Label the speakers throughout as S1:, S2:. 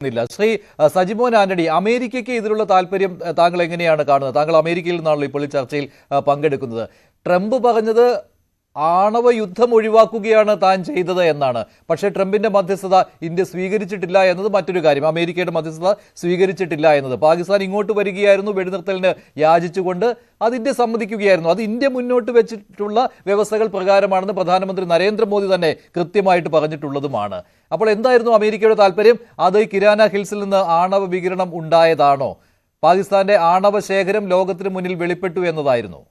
S1: ില്ല ശ്രീ സജിമോൻ ആന്റണി, അമേരിക്കയ്ക്ക് ഇതിലുള്ള താല്പര്യം താങ്കൾ എങ്ങനെയാണ് കാണുന്നത്? താങ്കൾ അമേരിക്കയിൽ നിന്നാണല്ലോ ഇപ്പോൾ ഈ ചർച്ചയിൽ പങ്കെടുക്കുന്നത്. ട്രംപ് പറഞ്ഞത് ആണവ യുദ്ധം ഒഴിവാക്കുകയാണ് താൻ ചെയ്തത് എന്നാണ്. പക്ഷേ ട്രംപിന്റെ മധ്യസ്ഥത ഇന്ത്യ സ്വീകരിച്ചിട്ടില്ല എന്നത് മറ്റൊരു കാര്യം. അമേരിക്കയുടെ മധ്യസ്ഥത സ്വീകരിച്ചിട്ടില്ല എന്നത്. പാകിസ്ഥാൻ ഇങ്ങോട്ട് വരികയായിരുന്നു വെടിനിർത്തലിന് യാചിച്ചുകൊണ്ട്, അത് ഇന്ത്യ സമ്മതിക്കുകയായിരുന്നു. അത് ഇന്ത്യ മുന്നോട്ട് വെച്ചിട്ടുള്ള വ്യവസ്ഥകൾ പ്രകാരമാണെന്ന് പ്രധാനമന്ത്രി നരേന്ദ്രമോദി തന്നെ കൃത്യമായിട്ട് പറഞ്ഞിട്ടുള്ളതുമാണ്. അപ്പോൾ എന്തായിരുന്നു അമേരിക്കയുടെ താല്പര്യം? അത് കിരാന ഹിൽസിൽ നിന്ന് ആണവ വികിരണം ഉണ്ടായതാണോ? പാകിസ്ഥാന്റെ ആണവ ശേഖരം ലോകത്തിന് മുന്നിൽ വെളിപ്പെട്ടു എന്നതായിരുന്നു?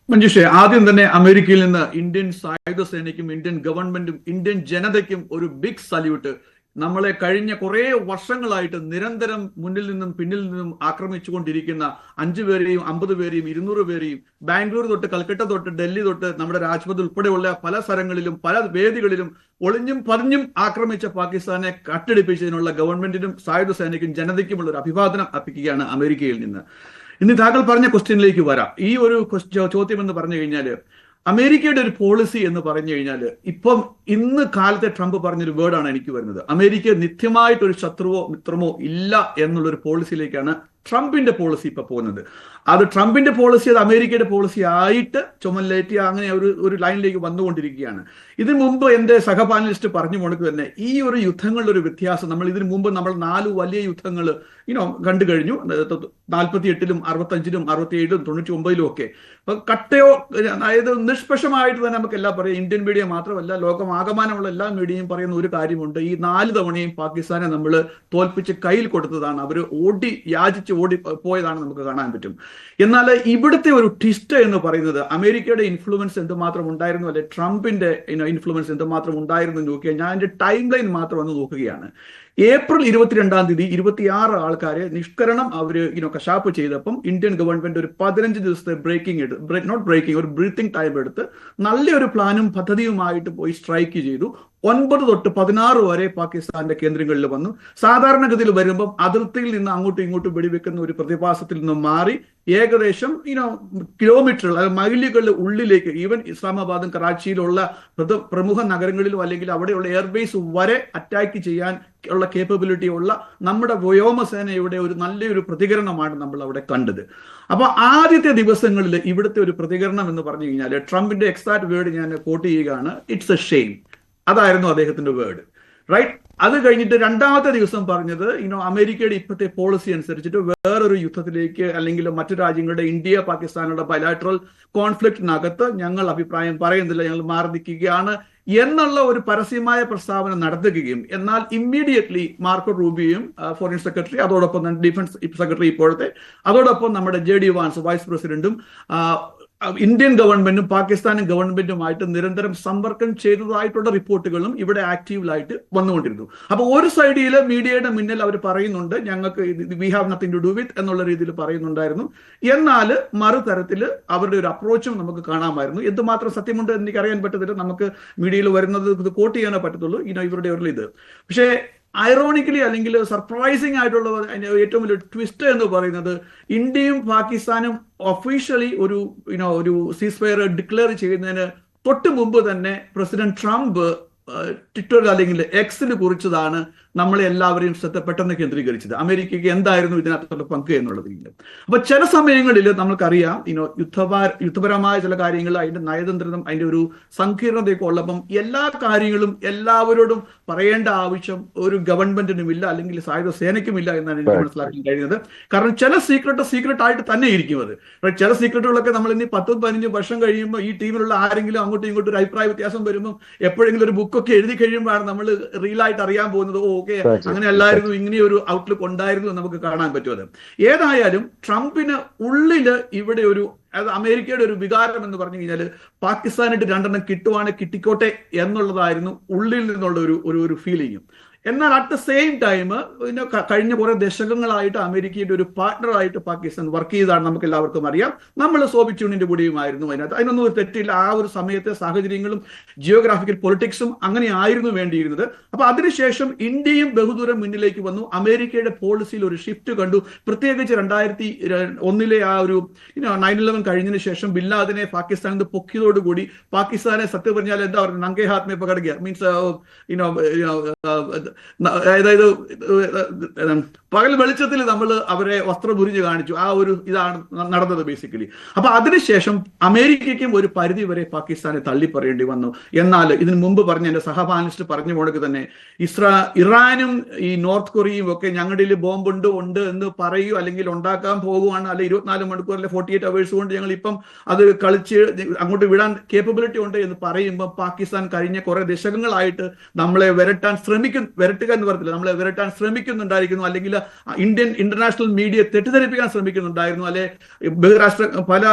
S2: മഞ്ജുഷേ, ആദ്യം തന്നെ അമേരിക്കയിൽ നിന്ന് ഇന്ത്യൻ സായുധ സേനയ്ക്കും ഇന്ത്യൻ ഗവൺമെന്റും ഇന്ത്യൻ ജനതയ്ക്കും ഒരു ബിഗ് സല്യൂട്ട്. നമ്മളെ കഴിഞ്ഞ കുറെ വർഷങ്ങളായിട്ട് നിരന്തരം മുന്നിൽ നിന്നും പിന്നിൽ നിന്നും ആക്രമിച്ചുകൊണ്ടിരിക്കുന്ന 5 പേരെയും 50 പേരെയും 200 പേരെയും ബാംഗ്ലൂർ തൊട്ട് കൽക്കട്ട തൊട്ട് ഡൽഹി തൊട്ട് നമ്മുടെ രാജ്പഥ് ഉൾപ്പെടെയുള്ള പല സ്ഥലങ്ങളിലും പല വേദികളിലും ഒളിഞ്ഞും പതിഞ്ഞും ആക്രമിച്ച പാകിസ്ഥാനെ കട്ടടിപ്പിച്ചതിനുള്ള ഗവൺമെന്റിനും സായുധ സേനയ്ക്കും ജനതയ്ക്കുമുള്ള ഒരു അഭിവാദനം അർപ്പിക്കുകയാണ് അമേരിക്കയിൽ നിന്ന്. ഇനി താങ്കൾ പറഞ്ഞ ക്വസ്റ്റ്യനിലേക്ക് വരാം. ഈ ഒരു ചോദ്യം എന്ന് പറഞ്ഞു കഴിഞ്ഞാൽ, അമേരിക്കയുടെ ഒരു പോളിസി എന്ന് പറഞ്ഞു കഴിഞ്ഞാൽ, ഇപ്പം ഇന്ന് കാലത്തെ ട്രംപ് പറഞ്ഞൊരു വേർഡാണ് എനിക്ക് വരുന്നത്. അമേരിക്ക നിത്യമായിട്ടൊരു ശത്രുവോ മിത്രമോ ഇല്ല എന്നുള്ളൊരു പോളിസിയിലേക്കാണ് ട്രംപിന്റെ പോളിസി ഇപ്പൊ പോകുന്നത്. അത് ട്രംപിന്റെ പോളിസി അത് അമേരിക്കയുടെ പോളിസി ആയിട്ട് ചുമലേറ്റി അങ്ങനെ ഒരു ലൈനിലേക്ക് വന്നുകൊണ്ടിരിക്കുകയാണ്. ഇതിനു മുമ്പ് എന്റെ സഹപാനലിസ്റ്റ് പറഞ്ഞു കൊടുക്കുക തന്നെ, ഈ ഒരു യുദ്ധങ്ങളുടെ ഒരു വ്യത്യാസം ഇതിനു മുമ്പ് നമ്മൾ 4 വലിയ യുദ്ധങ്ങൾ കണ്ടു കഴിഞ്ഞു. 48-ലും 65-ലും 67-ലും 99-ലും ഒക്കെ. കട്ടയോ, അതായത് നിഷ്പക്ഷമായിട്ട് തന്നെ നമുക്ക് എല്ലാം പറയാം. ഇന്ത്യൻ മീഡിയ മാത്രമല്ല, ലോകമാകമാനമുള്ള എല്ലാ മീഡിയയും പറയുന്ന ഒരു കാര്യമുണ്ട്: ഈ 4 തവണയും പാകിസ്ഥാനെ നമ്മൾ തോൽപ്പിച്ച് കയ്യിൽ കൊടുത്തതാണ്. അവർ യാചിച്ച് ഓടി പോയതാണ് നമുക്ക് കാണാൻ പറ്റും. എന്നാൽ ഇവിടുത്തെ ഒരു ട്വിസ്റ്റ് എന്ന് പറയുന്നത്, അമേരിക്കയുടെ ഇൻഫ്ലുവൻസ് എന്തുമാത്രം ഉണ്ടായിരുന്നു, അല്ലെ ട്രംപിന്റെ ഇൻഫ്ലുവൻസ് എന്തുമാത്രം ഉണ്ടായിരുന്നു എന്ന് നോക്കിയാൽ, ഞാൻ എൻ്റെ ടൈം ലൈൻ മാത്രം ഒന്ന് നോക്കുകയാണ്. ഏപ്രിൽ 22-ാം തീയതി 26 ആൾക്കാരെ നിഷ്കരണം കശാപ്പ് ചെയ്തപ്പം ഇന്ത്യൻ ഗവൺമെന്റ് ഒരു 15 ദിവസത്തെ ഒരു ബ്രീത്തിങ് ടൈം എടുത്ത് നല്ലൊരു പ്ലാനും പദ്ധതിയുമായിട്ട് പോയി സ്ട്രൈക്ക് ചെയ്തു. 9 തൊട്ട് 16 വരെ പാകിസ്ഥാന്റെ കേന്ദ്രങ്ങളിൽ വന്നു. സാധാരണഗതിയിൽ വരുമ്പം അതിർത്തിയിൽ നിന്ന് അങ്ങോട്ടും ഇങ്ങോട്ടും വെടിവെക്കുന്ന ഒരു പ്രതിഭാസത്തിൽ നിന്ന് മാറി ഏകദേശം കിലോമീറ്ററുകൾ, മൈലുകളുടെ ഉള്ളിലേക്ക്, ഈവൻ ഇസ്ലാമാബാദും കറാച്ചിയിലുള്ള പ്രമുഖ നഗരങ്ങളിലും അല്ലെങ്കിൽ അവിടെയുള്ള എയർബേസ് വരെ അറ്റാക്ക് ചെയ്യാൻ ഉള്ള കേപ്പബിലിറ്റി ഉള്ള നമ്മുടെ വ്യോമസേനയുടെ ഒരു നല്ലൊരു പ്രതികരണമാണ് നമ്മൾ അവിടെ കണ്ടത്. അപ്പൊ ആദ്യത്തെ ദിവസങ്ങളിൽ ഇവിടുത്തെ ഒരു പ്രതികരണം എന്ന് പറഞ്ഞു കഴിഞ്ഞാൽ, ട്രംപിന്റെ എക്സാക്ട് വേർഡ് ഞാൻ കോട്ട് ചെയ്യുകയാണ്, ഇറ്റ്സ് എ ഷെയിം. അതായിരുന്നു അദ്ദേഹത്തിന്റെ വേർഡ്, റൈറ്റ്? അത് കഴിഞ്ഞിട്ട് 2ാമത്തെ ദിവസം പറഞ്ഞത്, അമേരിക്കയുടെ ഇപ്പോഴത്തെ പോളിസി അനുസരിച്ചിട്ട് വേറൊരു യുദ്ധത്തിലേക്ക് അല്ലെങ്കിൽ മറ്റു രാജ്യങ്ങളുടെ ഇന്ത്യ പാകിസ്ഥാനുടെ ബയലാറ്ററൽ കോൺഫ്ലിക്റ്റിനകത്ത് ഞങ്ങൾ അഭിപ്രായം പറയുന്നില്ല, ഞങ്ങൾ മാറി നിൽക്കുകയാണ് എന്നുള്ള ഒരു പരസ്യമായ പ്രസ്താവന നടത്തുകയും, എന്നാൽ ഇമ്മീഡിയറ്റ്ലി മാർക്കോ റൂബിയോയും ഫോറിൻ സെക്രട്ടറി, അതോടൊപ്പം തന്നെ ഡിഫൻസ് സെക്രട്ടറി ഇപ്പോഴത്തെ, അതോടൊപ്പം നമ്മുടെ JD വാൻസ് വൈസ് പ്രസിഡന്റും ഇന്ത്യൻ ഗവൺമെന്റും പാകിസ്ഥാനും ഗവൺമെന്റുമായിട്ട് നിരന്തരം സമ്പർക്കം ചെയ്തതായിട്ടുള്ള റിപ്പോർട്ടുകളും ഇവിടെ ആക്റ്റീവിലായിട്ട് വന്നുകൊണ്ടിരുന്നു. അപ്പൊ ഒരു സൈഡിൽ മീഡിയയുടെ മുന്നിൽ അവർ പറയുന്നുണ്ട്, ഞങ്ങൾക്ക് we have nothing to do with എന്നുള്ള രീതിയിൽ പറയുന്നുണ്ടായിരുന്നു. എന്നാൽ മറുതരത്തിൽ അവരുടെ ഒരു അപ്രോച്ചും നമുക്ക് കാണാമായിരുന്നു. എന്തുമാത്രം സത്യമുണ്ട് എന്ന് എനിക്ക് അറിയാൻ പറ്റത്തില്ല, നമുക്ക് മീഡിയയിൽ വരുന്നത് ഇത് കോട്ട് ചെയ്യാനേ പറ്റത്തുള്ളൂ ഇവരുടെ ഒരു ഇത്. പക്ഷേ ഐറോണിക്കലി അല്ലെങ്കിൽ സർപ്രൈസിംഗ് ആയിട്ടുള്ള ഏറ്റവും വലിയ ട്വിസ്റ്റ് എന്ന് പറയുന്നത്, ഇന്ത്യയും പാകിസ്ഥാനും ഒഫീഷ്യലി ഒരു സീസ്ഫയർ ഡിക്ലെയർ ചെയ്യുന്നതിന് തൊട്ട് മുമ്പ് തന്നെ പ്രസിഡന്റ് ട്രംപ് ട്വിറ്ററിൽ അല്ലെങ്കിൽ എക്സിൽ കുറിച്ചതാണ് നമ്മളെ എല്ലാവരെയും ശ്രദ്ധ പെട്ടെന്ന് കേന്ദ്രീകരിച്ചത്. അമേരിക്കയ്ക്ക് എന്തായിരുന്നു ഇതിനകത്തുള്ള പങ്ക് എന്നുള്ളത്. അപ്പൊ ചില സമയങ്ങളിൽ നമുക്കറിയാം യുദ്ധപരമായ ചില കാര്യങ്ങൾ, അതിന്റെ നയതന്ത്രം, അതിന്റെ ഒരു സങ്കീർണതയൊക്കെ ഉള്ളപ്പം എല്ലാ കാര്യങ്ങളും എല്ലാവരോടും പറയേണ്ട ആവശ്യം ഒരു ഗവൺമെന്റിനുമില്ല, അല്ലെങ്കിൽ സായുധ സേനയ്ക്കുമില്ല എന്നാണ് എനിക്ക് മനസ്സിലാക്കാൻ കഴിയുന്നത്. കാരണം ചില സീക്രട്ട് ആയിട്ട് തന്നെ ഇരിക്കും അത്. ചില സീക്രട്ടുകളൊക്കെ നമ്മൾ ഇനി 10-15 വർഷം കഴിയുമ്പോൾ ഈ ടീമിലുള്ള ആരെങ്കിലും അങ്ങോട്ടും ഇങ്ങോട്ടും ഒരു അഭിപ്രായ വ്യത്യാസം വരുമ്പോൾ, എപ്പോഴെങ്കിലും ഒരു ബുക്കൊക്കെ എഴുതി കഴിയുമ്പോഴാണ് നമ്മൾ റിയലായിട്ട് അറിയാൻ പോകുന്നത്, ഓക്കെ അങ്ങനെ അല്ലായിരുന്നു, ഇങ്ങനെ ഒരു ഔട്ട്ലുക്ക് ഉണ്ടായിരുന്നു എന്ന് നമുക്ക് കാണാൻ പറ്റുമത്. ഏതായാലും ട്രംപിന് ഉള്ളില് ഇവിടെ അമേരിക്കയുടെ ഒരു വികാരം എന്ന് പറഞ്ഞു കഴിഞ്ഞാൽ, പാകിസ്ഥാനായിട്ട് 2 കിട്ടുവാണെങ്കിൽ കിട്ടിക്കോട്ടെ എന്നുള്ളതായിരുന്നു ഉള്ളിൽ നിന്നുള്ള ഒരു ഫീലിംഗ്. എന്നാൽ അറ്റ് ദ സെയിം ടൈം കഴിഞ്ഞ കുറെ ദശകങ്ങളായിട്ട് അമേരിക്കയുടെ ഒരു പാർട്ട്ണറായിട്ട് പാകിസ്ഥാൻ വർക്ക് ചെയ്താണ് നമുക്ക് എല്ലാവർക്കും അറിയാം. നമ്മൾ സോവിയറ്റ് യൂണിയന്റെ കൂടിയുമായിരുന്നു അതിനൊന്നും ഒരു തെറ്റില്ല. ആ ഒരു സമയത്തെ സാഹചര്യങ്ങളും ജിയോഗ്രാഫിക്കൽ പൊളിറ്റിക്സും അങ്ങനെ ആയിരുന്നു വേണ്ടിയിരുന്നത്. അപ്പൊ അതിനുശേഷം ഇന്ത്യയും ബഹുദൂരം മുന്നിലേക്ക് വന്നു. അമേരിക്കയുടെ പോളിസിയിൽ ഒരു ഷിഫ്റ്റ് കണ്ടു. പ്രത്യേകിച്ച് 2001 ആ ഒരു 9/11 കഴിഞ്ഞതിന് ശേഷം ബിൻ ലാദനെ പാകിസ്ഥാനിൽ നിന്ന് പൊക്കിയതോടുകൂടി പാകിസ്ഥാനെ സത്യം പറഞ്ഞാൽ എന്താ പറയുക, നങ്കേ ഹാത്ത് മേ പകട് ഗയ, മീൻസ് അതായത് പകൽ വെളിച്ചത്തിൽ നമ്മൾ അവരെ വസ്ത്രപുരിഞ്ഞ് കാണിച്ചു. ആ ഒരു ഇതാണ് നടന്നത് ബേസിക്കലി. അപ്പൊ അതിനുശേഷം അമേരിക്കയ്ക്കും ഒരു പരിധി വരെ പാകിസ്ഥാനെ തള്ളിപ്പറയേണ്ടി വന്നു. എന്നാൽ ഇതിനു മുമ്പ് പറഞ്ഞ എന്റെ സഹപാനലിസ്റ്റ് പറഞ്ഞ പോണക്ക് തന്നെ ഇറാനും ഈ നോർത്ത് കൊറിയയും ഒക്കെ ഞങ്ങളുടെ ബോംബുണ്ട് എന്ന് പറയൂ, അല്ലെങ്കിൽ ഉണ്ടാക്കാൻ പോകുവാണ്, അല്ലെങ്കിൽ 24 മണിക്കൂർ അല്ലെ 48 hours കൊണ്ട് ഞങ്ങൾ ഇപ്പം അത് കളിച്ച് അങ്ങോട്ട് വിടാൻ കേപ്പബിലിറ്റി ഉണ്ട് എന്ന് പറയുമ്പോൾ പാകിസ്ഥാൻ കഴിഞ്ഞ കുറെ ദശകങ്ങളായിട്ട് നമ്മളെ വിരട്ടുക എന്ന് പറഞ്ഞില്ല, നമ്മളെ വിരട്ടാൻ ശ്രമിക്കുന്നുണ്ടായിരിക്കുന്നു, അല്ലെങ്കിൽ ഇന്റർനാഷണൽ മീഡിയ തെറ്റിദ്ധരിപ്പിക്കാൻ ശ്രമിക്കുന്നുണ്ടായിരുന്നു, അല്ലെ ബഹിരാഷ്ട്ര പല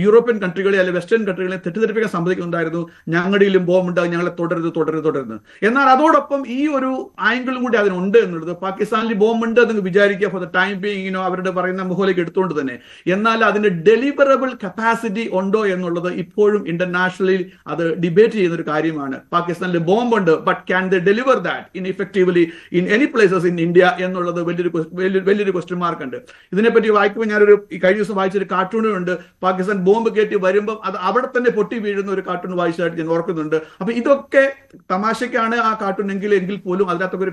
S2: യൂറോപ്യൻ കൺട്രികളെ അല്ലെ വെസ്റ്റേൺ കൺട്രികളെ തെറ്റിദ്ധരിപ്പിക്കാൻ സമ്മതിക്കുന്നുണ്ടായിരുന്നു. ഞങ്ങളുടെയിലും ബോംബുണ്ട്, ഞങ്ങളെ തുടരുത്. എന്നാൽ അതോടൊപ്പം ഈ ഒരു ആംഗിളും കൂടി അതിനുണ്ട് എന്നുള്ളത്, പാകിസ്ഥാനിൽ ബോംബുണ്ട് എന്ന് വിചാരിക്കുക ഫോർ ദ ടൈം ബീയിങ് അവരുടെ പറയുന്ന മുഖലേക്ക് എടുത്തുകൊണ്ട് തന്നെ, എന്നാൽ അതിന്റെ ഡെലിവറബിൾ കപ്പാസിറ്റി ഉണ്ടോ എന്നുള്ളത് ഇപ്പോഴും ഇന്റർനാഷണലിൽ അത് ഡിബേറ്റ് ചെയ്യുന്ന ഒരു കാര്യമാണ്. പാകിസ്ഥാനിൽ ബോംബുണ്ട്, but can they deliver that in effectively in any places in India എന്നുള്ളത് വലിയൊരു ക്വസ്റ്റ്യൻ മാർക്ക് ഉണ്ട്. ഇതിനെപ്പറ്റി വായിക്കുമ്പോൾ ഞാനൊരു കഴിഞ്ഞ ദിവസം വായിച്ചൊരു കാർട്ടൂണുണ്ട്, പാകിസ്ഥാൻ ബോംബ് കയറ്റി വരുമ്പോൾ അത് അവിടെ തന്നെ പൊട്ടി വീഴുന്ന ഒരു കാർട്ടൂൺ വായിച്ചതായിട്ട് ഞാൻ ഓർക്കുന്നുണ്ട്. അപ്പൊ ഇതൊക്കെ തമാശക്കാണ് ആ കാർട്ടൂൺ എങ്കിൽ പോലും അതിനകത്തൊക്കെ ഒരു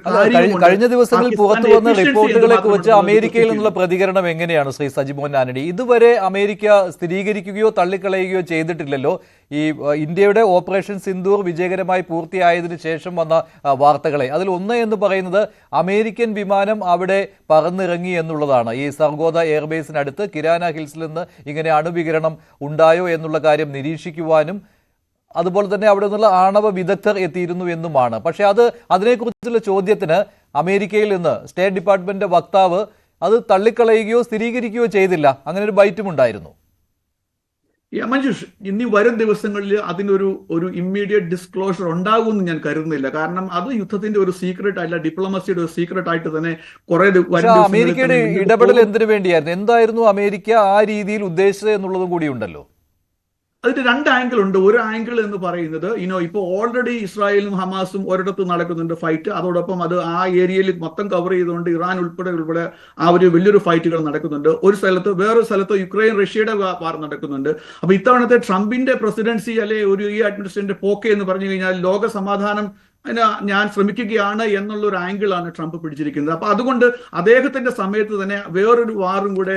S1: കഴിഞ്ഞ ദിവസങ്ങളിൽ പുറത്തു വന്ന റിപ്പോർട്ടുകളെ കുറിച്ച് അമേരിക്കയിൽ നിന്നുള്ള പ്രതികരണം എങ്ങനെയാണ് ശ്രീ സജിമോൻ ആന്റണി? ഇതുവരെ അമേരിക്ക സ്ഥിരീകരിക്കുകയോ തള്ളിക്കളയുകയോ ചെയ്തിട്ടില്ലല്ലോ. ഈ ഇന്ത്യയുടെ ഓപ്പറേഷൻ സിന്ദൂർ വിജയകരമായി പൂർത്തിയായതിനു ശേഷം വന്ന വാർത്തകളെ അതിൽ ഒന്ന് എന്ന് പറയുന്നത് അമേരിക്കൻ വിമാനം അവിടെ പറന്നിറങ്ങി എന്നുള്ളതാണ്. ഈ സർഗോദ എയർബേസിനടുത്ത് കിരാന ഹിൽസിൽ നിന്ന് ഇങ്ങനെ അണുവികിരണം ഉണ്ടായോ എന്നുള്ള കാര്യം നിരീക്ഷിക്കുവാനും അതുപോലെ തന്നെ അവിടെ നിന്നുള്ള ആണവ വിദഗ്ധർ എത്തിയിരുന്നു എന്നുമാണ്. പക്ഷേ അതിനെക്കുറിച്ചുള്ള ചോദ്യത്തിന് അമേരിക്കയിൽ നിന്ന് സ്റ്റേറ്റ് ഡിപ്പാർട്ട്മെന്റ് വക്താവ് അത് തള്ളിക്കളയുകയോ സ്ഥിരീകരിക്കുകയോ ചെയ്തില്ല. അങ്ങനെ ഒരു ബൈറ്റും ഉണ്ടായിരുന്നു.
S2: മഞ്ജുഷ്, ഇനി വരും ദിവസങ്ങളിൽ അതിനൊരു ഇമ്മീഡിയറ്റ് ഡിസ്ക്ലോഷർ ഉണ്ടാകുമെന്ന് ഞാൻ കരുതുന്നില്ല. കാരണം അത് യുദ്ധത്തിന്റെ ഒരു സീക്രട്ട് അല്ല, ഡിപ്ലോമസിയുടെ ഒരു സീക്രട്ട് ആയിട്ട് തന്നെ കുറെ
S1: അമേരിക്കയുടെ ഇടപെടൽ എന്തിനു വേണ്ടിയായിരുന്നു? എന്തായിരുന്നു അമേരിക്ക ആ രീതിയിൽ ഉദ്ദേശിച്ചത് എന്നുള്ളതും കൂടി ഉണ്ടല്ലോ.
S2: അതിന്റെ രണ്ട് ആംഗിൾ ഉണ്ട്. ഒരു ആംഗിൾ എന്ന് പറയുന്നത് ഇപ്പോൾ ഓൾറെഡി ഇസ്രായേലും ഹമാസും ഒരിടത്ത് നടക്കുന്നുണ്ട് ഫൈറ്റ്. അതോടൊപ്പം അത് ആ ഏരിയയിൽ മൊത്തം കവർ ചെയ്തുകൊണ്ട് ഇറാൻ ഉൾപ്പെടെ ആ ഒരു വലിയൊരു ഫൈറ്റുകൾ നടക്കുന്നുണ്ട്. വേറൊരു സ്ഥലത്ത് യുക്രൈൻ റഷ്യയുടെ വാർ നടക്കുന്നുണ്ട്. അപ്പൊ ഇത്തവണത്തെ ട്രംപിന്റെ പ്രസിഡൻസി അല്ലെ ഈ അഡ്മിനിസ്ട്രേഷന്റെ പോക്കെ എന്ന് പറഞ്ഞു കഴിഞ്ഞാൽ ലോക സമാധാനം ഞാൻ ശ്രമിക്കുകയാണ് എന്നുള്ള ഒരു ആംഗിളാണ് ട്രംപ് പിടിച്ചിരിക്കുന്നത്. അപ്പൊ അതുകൊണ്ട് അദ്ദേഹത്തിന്റെ സമയത്ത് തന്നെ വേറൊരു വാറും കൂടെ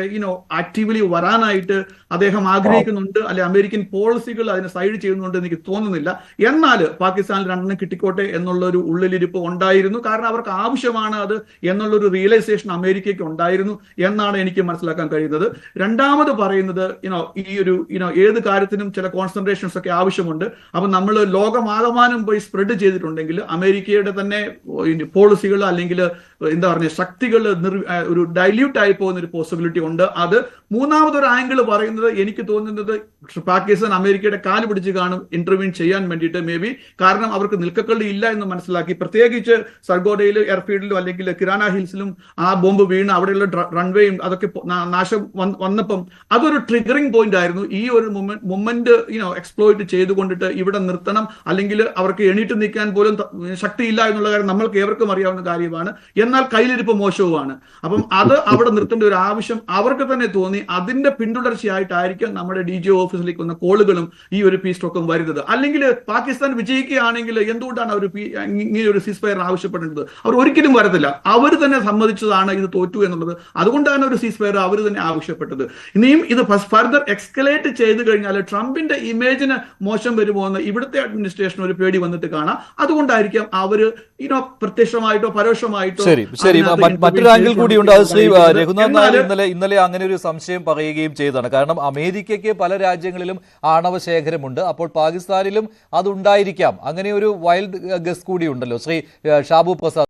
S2: ആക്റ്റീവ്ലി വരാനായിട്ട് അദ്ദേഹം ആഗ്രഹിക്കുന്നുണ്ട്, അല്ലെ അമേരിക്കൻ പോളിസികൾ അതിനെ സൈഡ് ചെയ്യുന്നുണ്ട് എനിക്ക് തോന്നുന്നില്ല. എന്നാൽ പാകിസ്ഥാനിൽ രണ്ടെണ്ണം കിട്ടിക്കോട്ടെ എന്നുള്ളൊരു ഉള്ളിലിരിപ്പ് ഉണ്ടായിരുന്നു. കാരണം അവർക്ക് ആവശ്യമാണ് അത് എന്നുള്ളൊരു റിയലൈസേഷൻ അമേരിക്കയ്ക്ക് ഉണ്ടായിരുന്നു എന്നാണ് എനിക്ക് മനസ്സിലാക്കാൻ കഴിയുന്നത്. രണ്ടാമത് പറയുന്നത് ഏത് കാര്യത്തിനും ചില കോൺസെൻട്രേഷൻസ് ഒക്കെ ആവശ്യമുണ്ട്. അപ്പൊ നമ്മൾ ലോകമാകമാനം പോയി സ്പ്രെഡ് ചെയ്തിട്ടുണ്ടെങ്കിൽ അമേരിക്കയുടെ തന്നെ പോളിസികൾ അല്ലെങ്കിൽ എന്താ പറയുക ശക്തികൾ ഒരു ഡൈല്യൂട്ട് ആയി പോകുന്ന ഒരു പോസിബിലിറ്റി ഉണ്ട്. അത് മൂന്നാമതൊരു ആംഗിൾ പറയുന്നത് എനിക്ക് തോന്നുന്നത് പാകിസ്ഥാൻ അമേരിക്കയുടെ കാല് പിടിച്ച് കാണും ഇന്റർവ്യൂ ചെയ്യാൻ വേണ്ടിയിട്ട് മേ ബി. കാരണം അവർക്ക് നിൽക്കക്കള്ളി ഇല്ല എന്ന് മനസ്സിലാക്കി. പ്രത്യേകിച്ച് സർഗോഡയിലും എയർഫീൽഡിലും അല്ലെങ്കിൽ കിരാന ഹിൽസിലും ആ ബോംബ് വീണ് അവിടെയുള്ള റൺവേയും അതൊക്കെ നാശം വന്നപ്പം അതൊരു ട്രിഗറിംഗ് പോയിന്റ് ആയിരുന്നു. ഈ ഒരു മൊമെന്റ് എക്സ്പ്ലോയിറ്റ് ചെയ്തുകൊണ്ടിട്ട് ഇവിടെ നിർത്തണം, അല്ലെങ്കിൽ അവർക്ക് എണീറ്റ് നിൽക്കാൻ പോലും ശക്തിയില്ല എന്നുള്ള കാര്യം നമ്മൾക്ക് ഏവർക്കും അറിയാവുന്ന കാര്യമാണ്. എന്നാൽ കയ്യിലിരിപ്പ് മോശവുമാണ്. അപ്പം അത് അവിടെ നിർത്തേണ്ട ഒരു ആവശ്യം അവർക്ക് തന്നെ തോന്നി. അതിന്റെ പിന്തുടർച്ചയായിട്ടായിരിക്കും നമ്മുടെ DGO ഓഫീസിലേക്ക് വന്ന കോളുകളും ഈ ഒരു പീസ് ടോക്കും വരുന്നത്. അല്ലെങ്കിൽ പാകിസ്ഥാൻ വിജയിക്കുകയാണെങ്കിൽ എന്തുകൊണ്ടാണ് അവർ ഇങ്ങനെ ഒരു സീസ് ഫയർ ആവശ്യപ്പെടേണ്ടത്? അവർ ഒരിക്കലും വരത്തില്ല. അവർ തന്നെ സമ്മതിച്ചതാണ് ഇത് തോറ്റു എന്നുള്ളത്. അതുകൊണ്ടാണ് ഒരു സീസ് ഫയർ അവർ തന്നെ ആവശ്യപ്പെട്ടത്. ഇനിയും ഇത് ഫർദർ എക്സ്കലേറ്റ് ചെയ്ത് കഴിഞ്ഞാൽ ട്രംപിന്റെ ഇമേജിന് മോശം വരുമോ എന്ന് ഇവിടുത്തെ അഡ്മിനിസ്ട്രേഷൻ ഒരു പേടി വന്നിട്ട് കാണാം. അതുകൊണ്ടായിരിക്കും അവര് പ്രത്യക്ഷമായിട്ടോ പരോക്ഷമായിട്ടോ.
S1: ശരി, മറ്റൊരു ആംഗിൾ കൂടിയുണ്ട്. അത് ശ്രീ രഘുനാഥ് നായർ ഇന്നലെ അങ്ങനെ ഒരു സംശയം പറയുകയും ചെയ്തതാണ്. കാരണം അമേരിക്കയ്ക്ക് പല രാജ്യങ്ങളിലും ആണവ ശേഖരമുണ്ട്. അപ്പോൾ പാകിസ്ഥാനിലും അതുണ്ടായിരിക്കാം. അങ്ങനെ ഒരു വൈൽഡ് ഗസ് കൂടി ഉണ്ടല്ലോ. ശ്രീ ഷാബു പ്രസാദ്.